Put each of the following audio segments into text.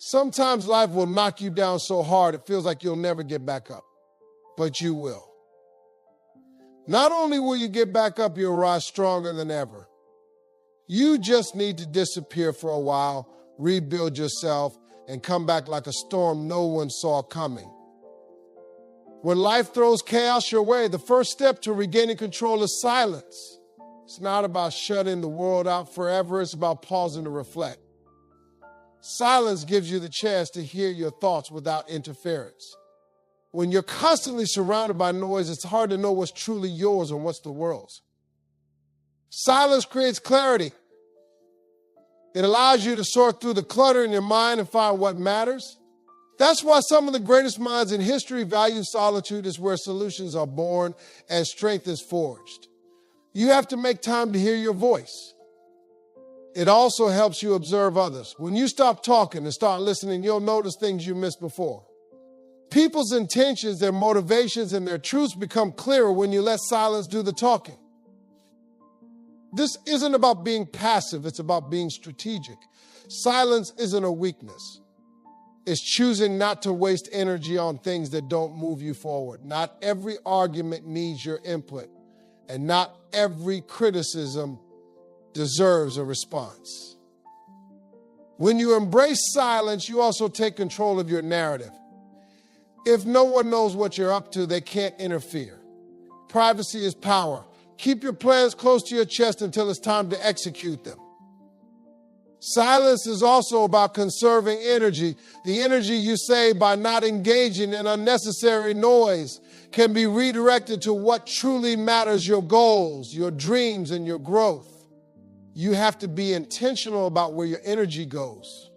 Sometimes life will knock you down so hard it feels like you'll never get back up, but you will. Not only will you get back up, you'll rise stronger than ever. You just need to disappear for a while, rebuild yourself, and come back like a storm no one saw coming. When life throws chaos your way, the first step to regaining control is silence. It's not about shutting the world out forever. It's about pausing to reflect. Silence gives you the chance to hear your thoughts without interference. When you're constantly surrounded by noise, it's hard to know what's truly yours and what's the world's. Silence creates clarity. It allows you to sort through the clutter in your mind and find what matters. That's why some of the greatest minds in history value solitude. Is where solutions are born and strength is forged. You have to make time to hear your voice. It also helps you observe others. When you stop talking and start listening, you'll notice things you missed before. People's intentions, their motivations, and their truths become clearer when you let silence do the talking. This isn't about being passive, it's about being strategic. Silence isn't a weakness. It's choosing not to waste energy on things that don't move you forward. Not every argument needs your input, and not every criticism deserves a response. When you embrace silence, you also take control of your narrative. If no one knows what you're up to, they can't interfere. Privacy is power. Keep your plans close to your chest until it's time to execute them. Silence is also about conserving energy. The energy you save by not engaging in unnecessary noise can be redirected to what truly matters: your goals, your dreams, and your growth. You have to be intentional about where your energy goes.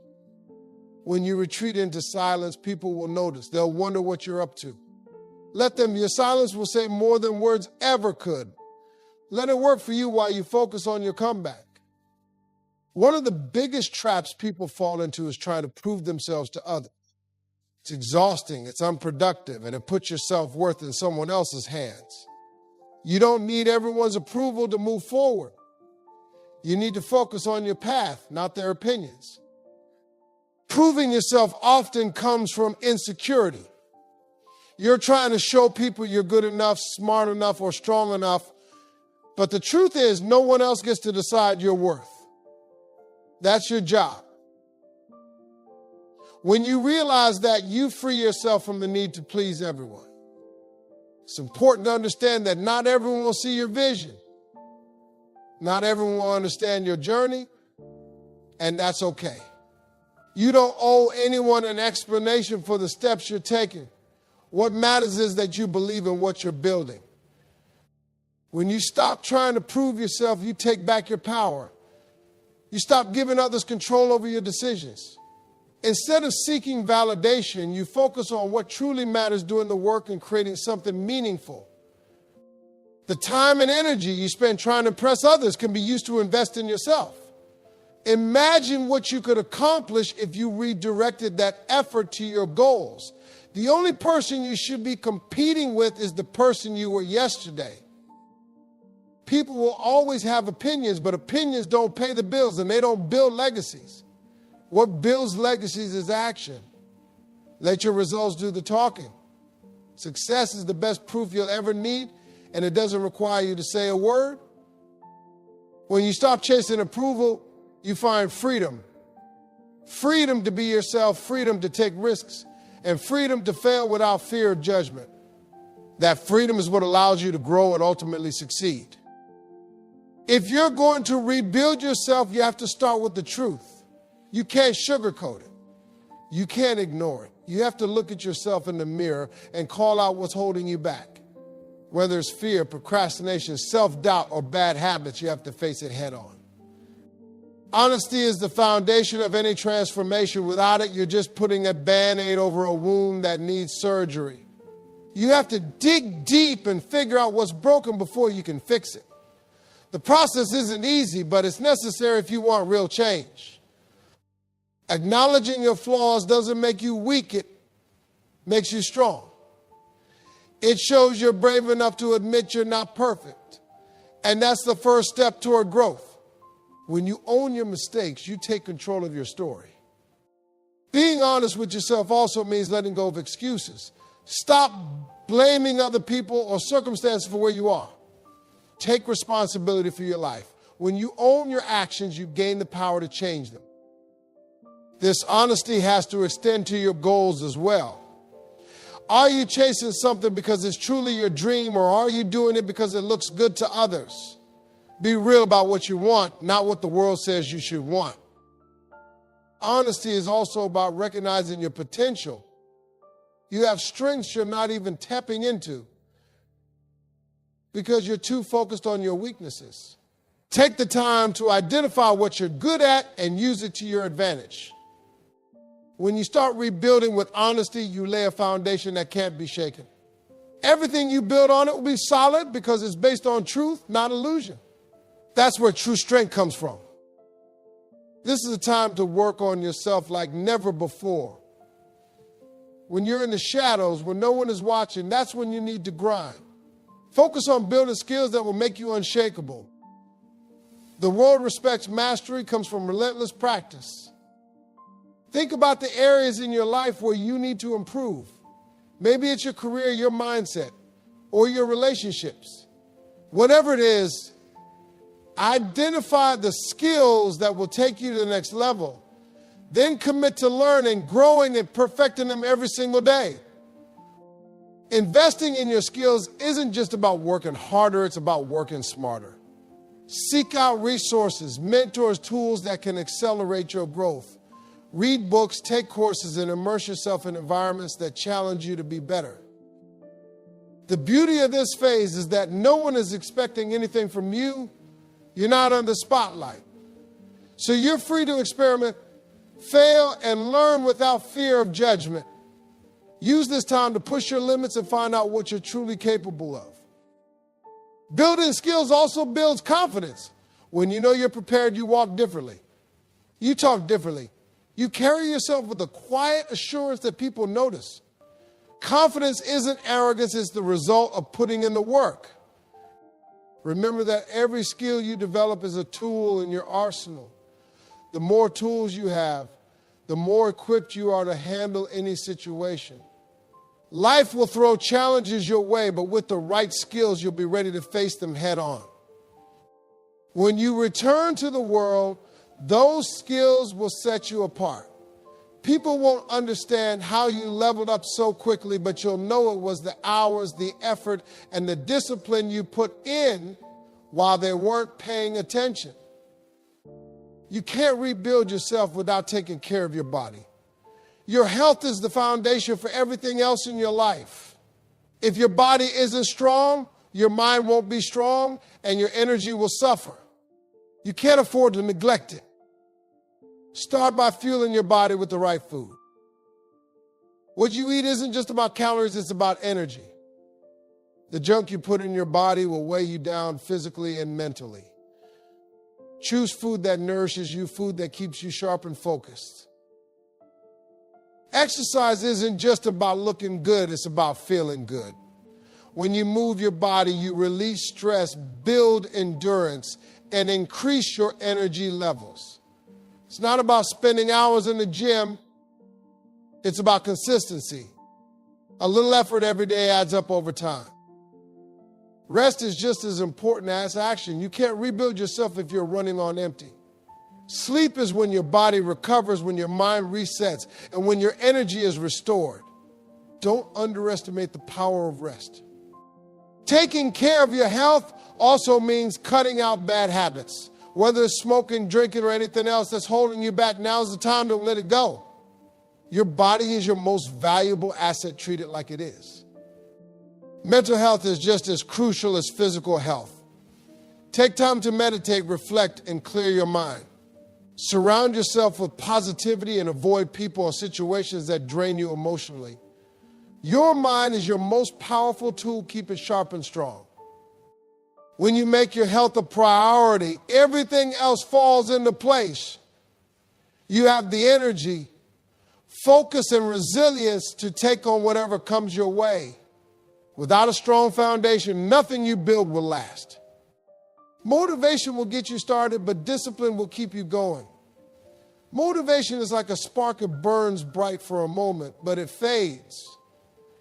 When you retreat into silence, people will notice. They'll wonder what you're up to. Let them. Your silence will say more than words ever could. Let it work for you while you focus on your comeback. One of the biggest traps people fall into is trying to prove themselves to others. It's exhausting, it's unproductive, and it puts your self-worth in someone else's hands. You don't need everyone's approval to move forward. You need to focus on your path, not their opinions. Proving yourself often comes from insecurity. You're trying to show people you're good enough, smart enough, or strong enough, but the truth is no one else gets to decide your worth. That's your job. When you realize that, you free yourself from the need to please everyone. It's important to understand that not everyone will see your vision. Not everyone will understand your journey, and that's okay. You don't owe anyone an explanation for the steps you're taking. What matters is that you believe in what you're building. When you stop trying to prove yourself, you take back your power. You stop giving others control over your decisions. Instead of seeking validation, you focus on what truly matters, doing the work and creating something meaningful. The time and energy you spend trying to impress others can be used to invest in yourself. Imagine what you could accomplish if you redirected that effort to your goals. The only person you should be competing with is the person you were yesterday. People will always have opinions, but opinions don't pay the bills and they don't build legacies. What builds legacies is action. Let your results do the talking. Success is the best proof you'll ever need, and it doesn't require you to say a word. When you stop chasing approval, you find freedom. Freedom to be yourself, freedom to take risks, and freedom to fail without fear of judgment. That freedom is what allows you to grow and ultimately succeed. If you're going to rebuild yourself, you have to start with the truth. You can't sugarcoat it. You can't ignore it. You have to look at yourself in the mirror and call out what's holding you back. Whether it's fear, procrastination, self-doubt, or bad habits, you have to face it head on. Honesty is the foundation of any transformation. Without it, you're just putting a Band-Aid over a wound that needs surgery. You have to dig deep and figure out what's broken before you can fix it. The process isn't easy, but it's necessary if you want real change. Acknowledging your flaws doesn't make you weak, it makes you strong. It shows you're brave enough to admit you're not perfect. And that's the first step toward growth. When you own your mistakes, you take control of your story. Being honest with yourself also means letting go of excuses. Stop blaming other people or circumstances for where you are. Take responsibility for your life. When you own your actions, you gain the power to change them. This honesty has to extend to your goals as well. Are you chasing something because it's truly your dream, or are you doing it because it looks good to others? Be real about what you want, not what the world says you should want. Honesty is also about recognizing your potential. You have strengths you're not even tapping into because you're too focused on your weaknesses. Take the time to identify what you're good at and use it to your advantage. When you start rebuilding with honesty, you lay a foundation that can't be shaken. Everything you build on it will be solid because it's based on truth, not illusion. That's where true strength comes from. This is a time to work on yourself like never before. When you're in the shadows, when no one is watching, that's when you need to grind. Focus on building skills that will make you unshakable. The world respects mastery comes from relentless practice. Think about the areas in your life where you need to improve. Maybe it's your career, your mindset, or your relationships. Whatever it is, identify the skills that will take you to the next level. Then commit to learning, growing, and perfecting them every single day. Investing in your skills isn't just about working harder, it's about working smarter. Seek out resources, mentors, tools that can accelerate your growth. Read books, take courses, and immerse yourself in environments that challenge you to be better. The beauty of this phase is that no one is expecting anything from you. You're not under spotlight. So you're free to experiment, fail, and learn without fear of judgment. Use this time to push your limits and find out what you're truly capable of. Building skills also builds confidence. When you know you're prepared, you walk differently. You talk differently. You carry yourself with a quiet assurance that people notice. Confidence isn't arrogance, it's the result of putting in the work. Remember that every skill you develop is a tool in your arsenal. The more tools you have, the more equipped you are to handle any situation. Life will throw challenges your way, but with the right skills, you'll be ready to face them head on. When you return to the world, those skills will set you apart. People won't understand how you leveled up so quickly, but you'll know it was the hours, the effort, and the discipline you put in while they weren't paying attention. You can't rebuild yourself without taking care of your body. Your health is the foundation for everything else in your life. If your body isn't strong, your mind won't be strong, and your energy will suffer. You can't afford to neglect it. Start by fueling your body with the right food. What you eat isn't just about calories, it's about energy. The junk you put in your body will weigh you down physically and mentally. Choose food that nourishes you, food that keeps you sharp and focused. Exercise isn't just about looking good, it's about feeling good. When you move your body, you release stress, build endurance, and increase your energy levels. It's not about spending hours in the gym. It's about consistency. A little effort every day adds up over time. Rest is just as important as action. You can't rebuild yourself if you're running on empty. Sleep is when your body recovers, when your mind resets, and when your energy is restored. Don't underestimate the power of rest. Taking care of your health also means cutting out bad habits. Whether it's smoking, drinking, or anything else that's holding you back, now's the time to let it go. Your body is your most valuable asset. Treat it like it is. Mental health is just as crucial as physical health. Take time to meditate, reflect, and clear your mind. Surround yourself with positivity and avoid people or situations that drain you emotionally. Your mind is your most powerful tool. Keep it sharp and strong. When you make your health a priority, everything else falls into place. You have the energy, focus, and resilience to take on whatever comes your way. Without a strong foundation, nothing you build will last. Motivation will get you started, but discipline will keep you going. Motivation is like a spark that burns bright for a moment, but it fades.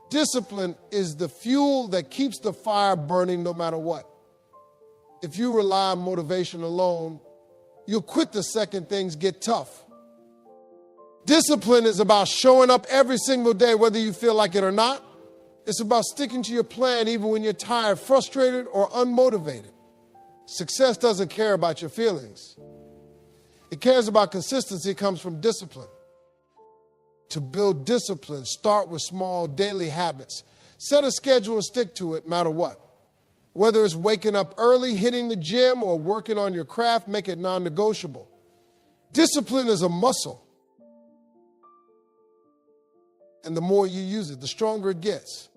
Discipline is the fuel that keeps the fire burning no matter what. If you rely on motivation alone, you'll quit the second things get tough. Discipline is about showing up every single day, whether you feel like it or not. It's about sticking to your plan even when you're tired, frustrated, or unmotivated. Success doesn't care about your feelings. It cares about consistency. It comes from discipline. To build discipline, start with small daily habits. Set a schedule and stick to it, no matter what. Whether it's waking up early, hitting the gym, or working on your craft, make it non-negotiable. Discipline is a muscle. And the more you use it, the stronger it gets.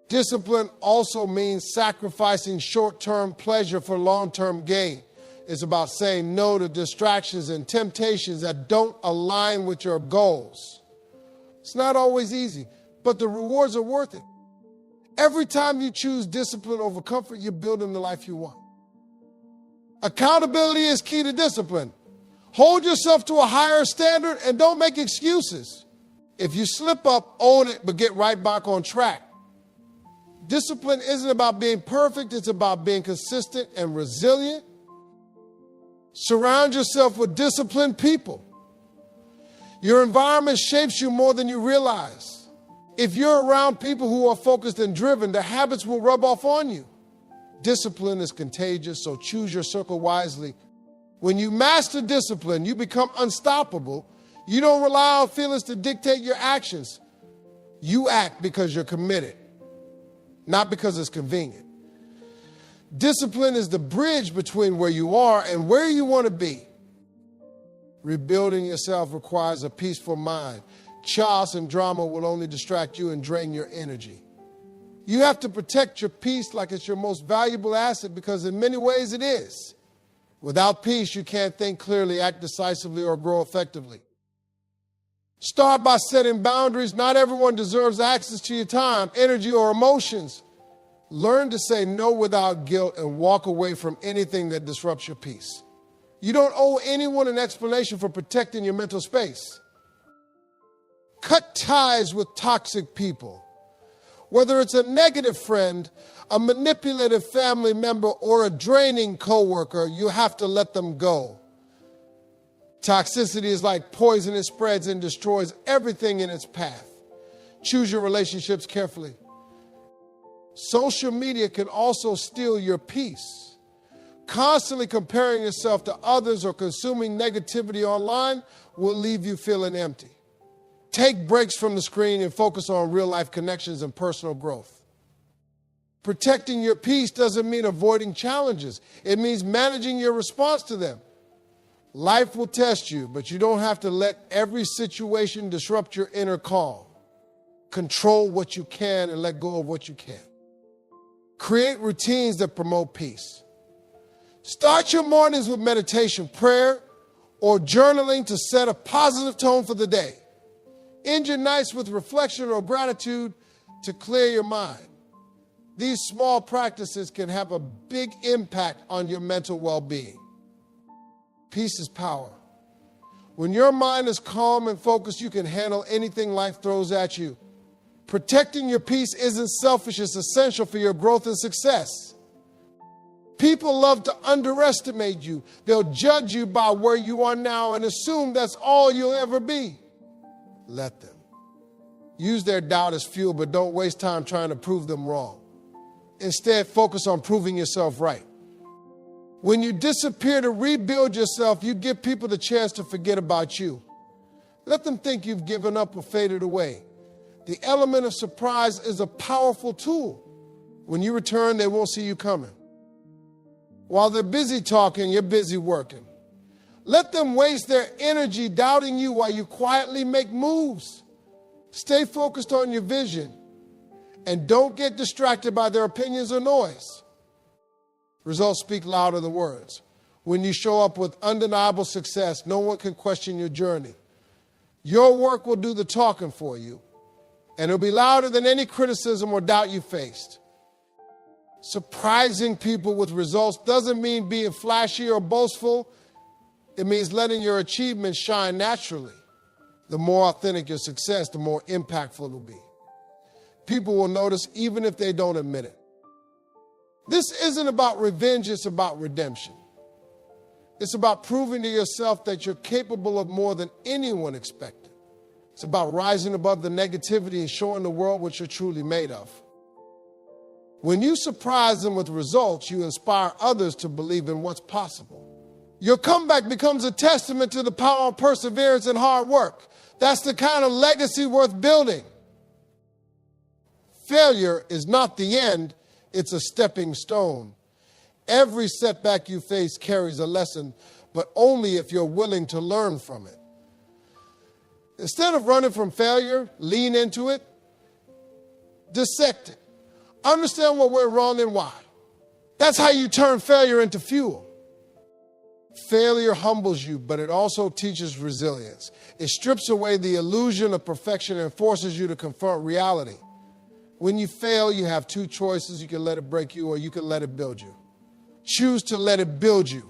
Discipline also means sacrificing short-term pleasure for long-term gain. It's about saying no to distractions and temptations that don't align with your goals. It's not always easy, but the rewards are worth it. Every time you choose discipline over comfort, you're building the life you want. Accountability is key to discipline. Hold yourself to a higher standard and don't make excuses. If you slip up, own it, but get right back on track. Discipline isn't about being perfect. It's about being consistent and resilient. Surround yourself with disciplined people. Your environment shapes you more than you realize. If you're around people who are focused and driven, the habits will rub off on you. Discipline is contagious, so choose your circle wisely. When you master discipline, you become unstoppable. You don't rely on feelings to dictate your actions. You act because you're committed, not because it's convenient. Discipline is the bridge between where you are and where you want to be. Rebuilding yourself requires a peaceful mind. Chaos and drama will only distract you and drain your energy. You have to protect your peace like it's your most valuable asset, because in many ways it is. Without peace, you can't think clearly, act decisively, or grow effectively. Start by setting boundaries. Not everyone deserves access to your time, energy, or emotions. Learn to say no without guilt and walk away from anything that disrupts your peace. You don't owe anyone an explanation for protecting your mental space. Cut ties with toxic people. Whether it's a negative friend, a manipulative family member, or a draining coworker, you have to let them go. Toxicity is like poison. It spreads and destroys everything in its path. Choose your relationships carefully. Social media can also steal your peace. Constantly comparing yourself to others or consuming negativity online will leave you feeling empty. Take breaks from the screen and focus on real-life connections and personal growth. Protecting your peace doesn't mean avoiding challenges. It means managing your response to them. Life will test you, but you don't have to let every situation disrupt your inner calm. Control what you can and let go of what you can't. Create routines that promote peace. Start your mornings with meditation, prayer, or journaling to set a positive tone for the day. End your nights with reflection or gratitude to clear your mind. These small practices can have a big impact on your mental well-being. Peace is power. When your mind is calm and focused, you can handle anything life throws at you. Protecting your peace isn't selfish, it's essential for your growth and success. People love to underestimate you. They'll judge you by where you are now and assume that's all you'll ever be. Let them. Use their doubt as fuel, but don't waste time trying to prove them wrong. Instead, focus on proving yourself right. When you disappear to rebuild yourself, you give people the chance to forget about you. Let them think you've given up or faded away. The element of surprise is a powerful tool. When you return, they won't see you coming. While they're busy talking, you're busy working. Let them waste their energy doubting you while you quietly make moves. Stay focused on your vision and don't get distracted by their opinions or noise. Results speak louder than words. When you show up with undeniable success, no one can question your journey. Your work will do the talking for you, and it'll be louder than any criticism or doubt you faced. Surprising people with results doesn't mean being flashy or boastful. It means letting your achievements shine naturally. The more authentic your success, the more impactful it will be. People will notice even if they don't admit it. This isn't about revenge, it's about redemption. It's about proving to yourself that you're capable of more than anyone expected. It's about rising above the negativity and showing the world what you're truly made of. When you surprise them with results, you inspire others to believe in what's possible. Your comeback becomes a testament to the power of perseverance and hard work. That's the kind of legacy worth building. Failure is not the end, it's a stepping stone. Every setback you face carries a lesson, but only if you're willing to learn from it. Instead of running from failure, lean into it, dissect it. Understand what went wrong and why. That's how you turn failure into fuel. Failure humbles you, but it also teaches resilience. It strips away the illusion of perfection and forces you to confront reality. When you fail, you have two choices. You can let it break you or you can let it build you. Choose to let it build you.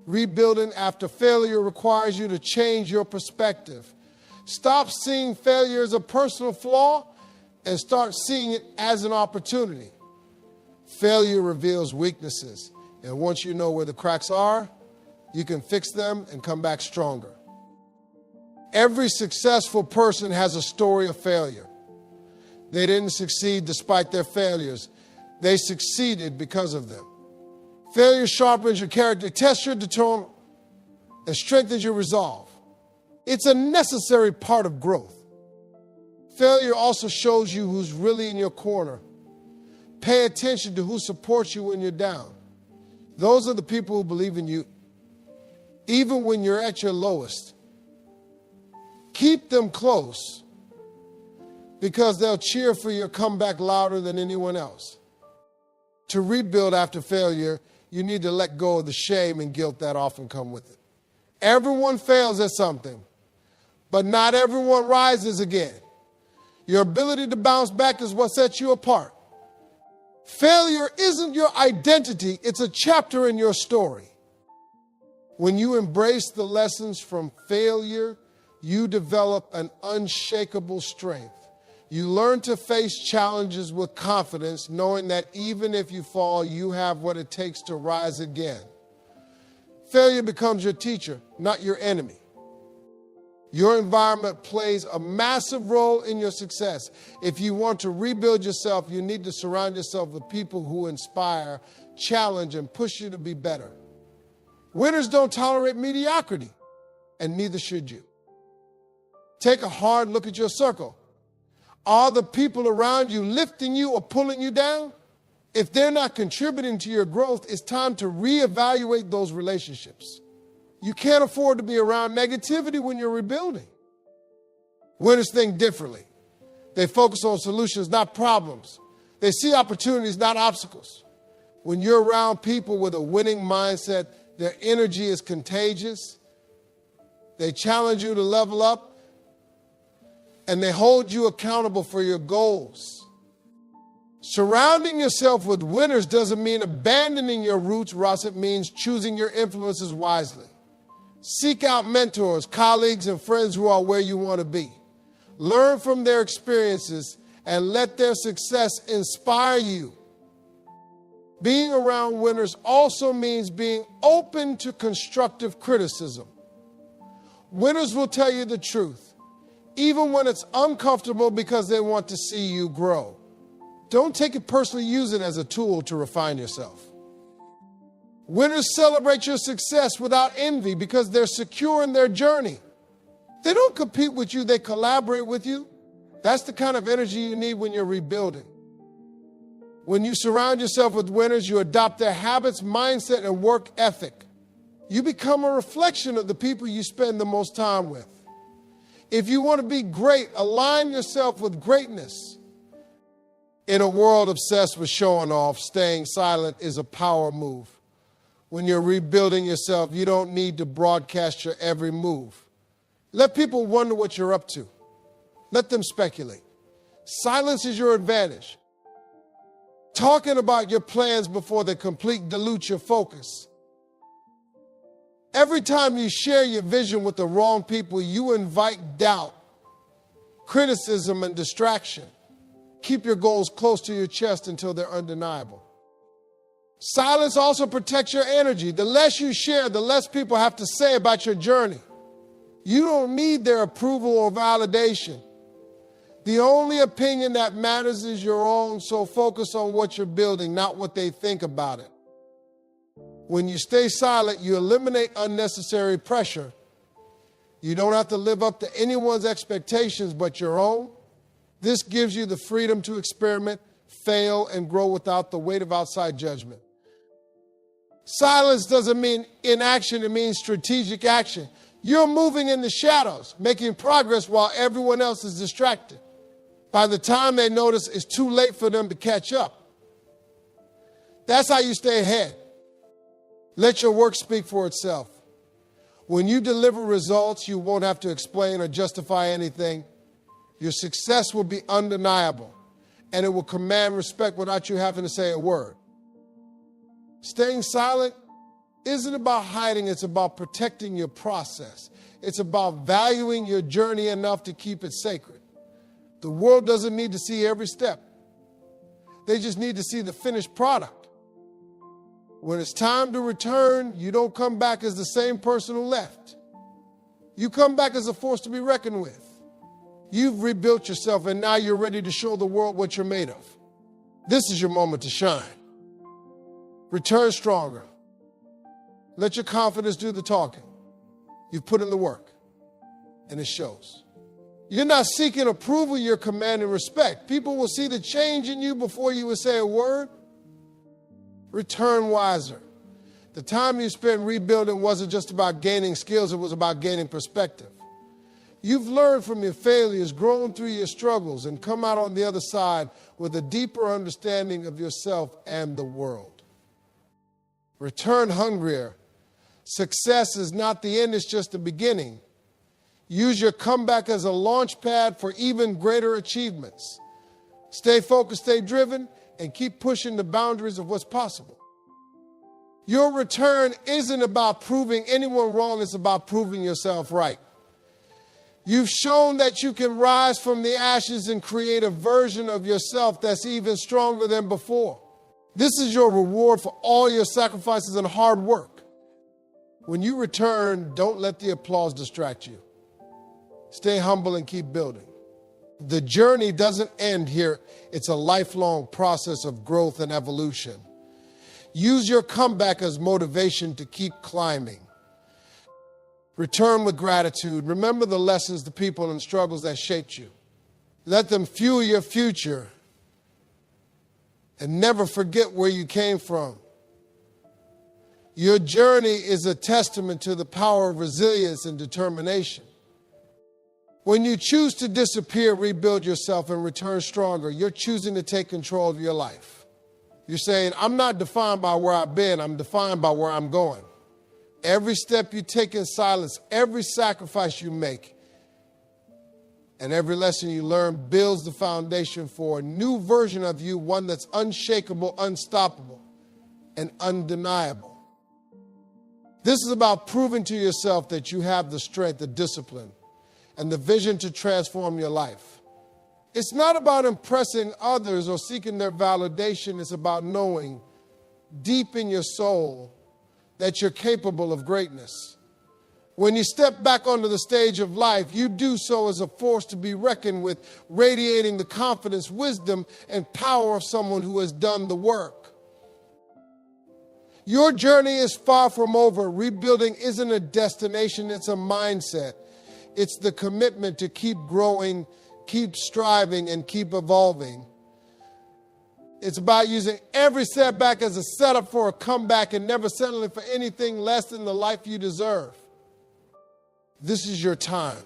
Rebuilding after failure requires you to change your perspective. Stop seeing failure as a personal flaw and start seeing it as an opportunity. Failure reveals weaknesses, and once you know where the cracks are, you can fix them and come back stronger. Every successful person has a story of failure. They didn't succeed despite their failures. They succeeded because of them. Failure sharpens your character, tests your determination, and strengthens your resolve. It's a necessary part of growth. Failure also shows you who's really in your corner. Pay attention to who supports you when you're down. Those are the people who believe in you, even when you're at your lowest. Keep them close because they'll cheer for your comeback louder than anyone else. To rebuild after failure, you need to let go of the shame and guilt that often come with it. Everyone fails at something, but not everyone rises again. Your ability to bounce back is what sets you apart. Failure isn't your identity, it's a chapter in your story. When you embrace the lessons from failure, you develop an unshakable strength. You learn to face challenges with confidence, knowing that even if you fall, you have what it takes to rise again. Failure becomes your teacher, not your enemy. Your environment plays a massive role in your success. If you want to rebuild yourself, you need to surround yourself with people who inspire, challenge, and push you to be better. Winners don't tolerate mediocrity, and neither should you. Take a hard look at your circle. Are the people around you lifting you or pulling you down? If they're not contributing to your growth, it's time to reevaluate those relationships. You can't afford to be around negativity when you're rebuilding. Winners think differently. They focus on solutions, not problems. They see opportunities, not obstacles. When you're around people with a winning mindset, their energy is contagious. They challenge you to level up, and they hold you accountable for your goals. Surrounding yourself with winners doesn't mean abandoning your roots, Ross. It means choosing your influences wisely. Seek out mentors, colleagues, and friends who are where you want to be. Learn from their experiences and let their success inspire you. Being around winners also means being open to constructive criticism. Winners will tell you the truth, even when it's uncomfortable, because they want to see you grow. Don't take it personally, use it as a tool to refine yourself. Winners celebrate your success without envy because they're secure in their journey. They don't compete with you, they collaborate with you. That's the kind of energy you need when you're rebuilding. When you surround yourself with winners, you adopt their habits, mindset, and work ethic. You become a reflection of the people you spend the most time with. If you want to be great, align yourself with greatness. In a world obsessed with showing off, staying silent is a power move. When you're rebuilding yourself, you don't need to broadcast your every move. Let people wonder what you're up to. Let them speculate. Silence is your advantage. Talking about your plans before they dilutes your focus. Every time you share your vision with the wrong people, you invite doubt, criticism, and distraction. Keep your goals close to your chest until they're undeniable. Silence also protects your energy. The less you share, the less people have to say about your journey. You don't need their approval or validation. The only opinion that matters is your own, so focus on what you're building, not what they think about it. When you stay silent, you eliminate unnecessary pressure. You don't have to live up to anyone's expectations but your own. This gives you the freedom to experiment, fail, and grow without the weight of outside judgment. Silence doesn't mean inaction, it means strategic action. You're moving in the shadows, making progress while everyone else is distracted. By the time they notice, it's too late for them to catch up. That's how you stay ahead. Let your work speak for itself. When you deliver results, you won't have to explain or justify anything. Your success will be undeniable, and it will command respect without you having to say a word. Staying silent isn't about hiding, it's about protecting your process. It's about valuing your journey enough to keep it sacred. The world doesn't need to see every step. They just need to see the finished product. When it's time to return, you don't come back as the same person who left. You come back as a force to be reckoned with. You've rebuilt yourself, and now you're ready to show the world what you're made of. This is your moment to shine. Return stronger. Let your confidence do the talking. You've put in the work, and it shows. You're not seeking approval, you're commanding respect. People will see the change in you before you would say a word. Return wiser. The time you spent rebuilding wasn't just about gaining skills, it was about gaining perspective. You've learned from your failures, grown through your struggles, and come out on the other side with a deeper understanding of yourself and the world. Return hungrier. Success is not the end, it's just the beginning. Use your comeback as a launch pad for even greater achievements. Stay focused, stay driven, and keep pushing the boundaries of what's possible. Your return isn't about proving anyone wrong, it's about proving yourself right. You've shown that you can rise from the ashes and create a version of yourself that's even stronger than before. This is your reward for all your sacrifices and hard work. When you return, don't let the applause distract you. Stay humble and keep building. The journey doesn't end here. It's a lifelong process of growth and evolution. Use your comeback as motivation to keep climbing. Return with gratitude. Remember the lessons, the people, and struggles that shaped you. Let them fuel your future. And never forget where you came from. Your journey is a testament to the power of resilience and determination. When you choose to disappear, rebuild yourself, and return stronger, you're choosing to take control of your life. You're saying, I'm not defined by where I've been, I'm defined by where I'm going. Every step you take in silence, every sacrifice you make, and every lesson you learn builds the foundation for a new version of you, one that's unshakable, unstoppable, and undeniable. This is about proving to yourself that you have the strength, the discipline, and the vision to transform your life. It's not about impressing others or seeking their validation. It's about knowing deep in your soul that you're capable of greatness. When you step back onto the stage of life, you do so as a force to be reckoned with, radiating the confidence, wisdom, and power of someone who has done the work. Your journey is far from over. Rebuilding isn't a destination, it's a mindset. It's the commitment to keep growing, keep striving, and keep evolving. It's about using every setback as a setup for a comeback and never settling for anything less than the life you deserve. This is your time.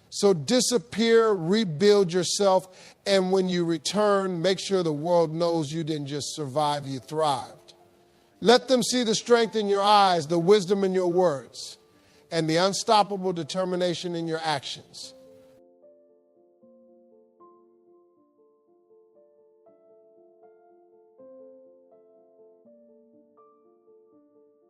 So disappear, rebuild yourself, and when you return, make sure the world knows you didn't just survive, you thrived. Let them see the strength in your eyes, the wisdom in your words, and the unstoppable determination in your actions.